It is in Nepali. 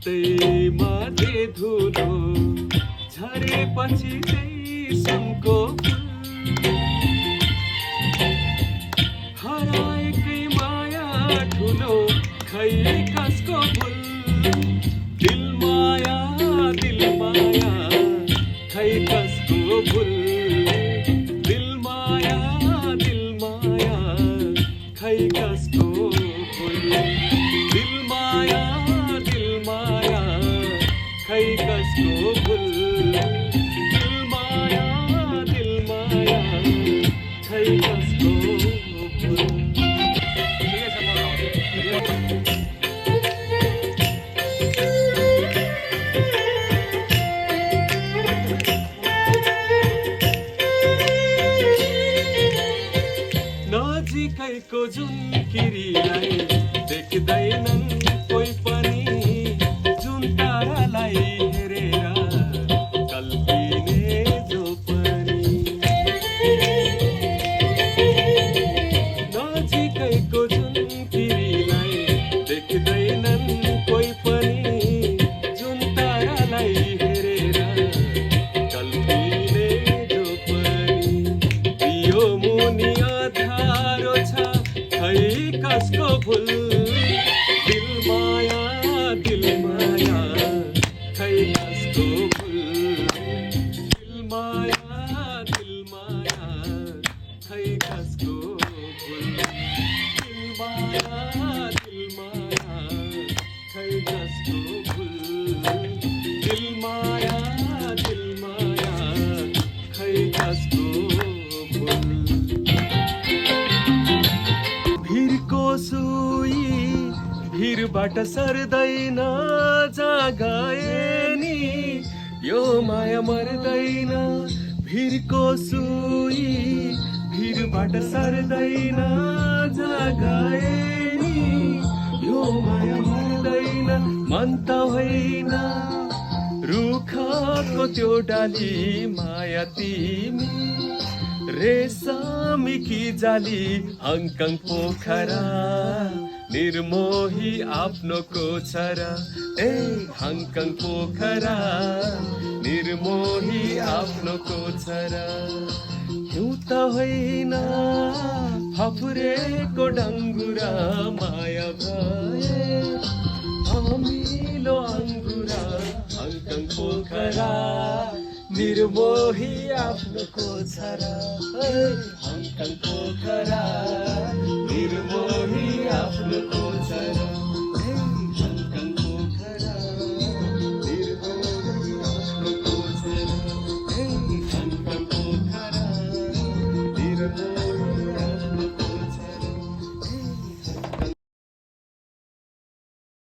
रातै माथे धुलो झरेपछि चाहिँ सुनको हराएकै माया ठुलो खै कसको भुल दिल माया खै कसको भुल दिल माया खै कसको भुल दिल माया खै कसको भुल दिल माया खै कसको भुल। नजिकैको जुन किरीलाई देख्दैनन् कोही पनि जुन तारालाई हेरेर कल्पिने जो पनि नजिकैको जुन किरीलाई देख्दैनन् कोही पनि जुन तारालाई हेरेर कल्पिने जो पनि यो मुनि अधारो छ खै कसको भुल दिल माया खै कसको भुल दिल माया खै कसको भुल दिल माया खै कसको भुल दिल माया खै कसको भुल। भिरको सुई भिरबाट सर्दैन जहाँ गए नि यो माया मर्दैन भिरको सुई भिरबाट सर्दैन जहाँ गए नि यो माया मर्दैन मन त होइन रुखको त्यो डाली माया तिमी रेशमी जाली हङकङ पोखरा निर्मोही आफ्नो कोछरा ए हङकङ पोखरा निर्मोही आफ्नो कोछरा हिउँ त होइन फफुरेको डङ्गुरा माया भए अमिलो अङ्गुरा हङकङ पोखरा निर्मोही आफ्नो कोछरा हङकङ पोखरा निर्मोही आफ्नो कोछरा।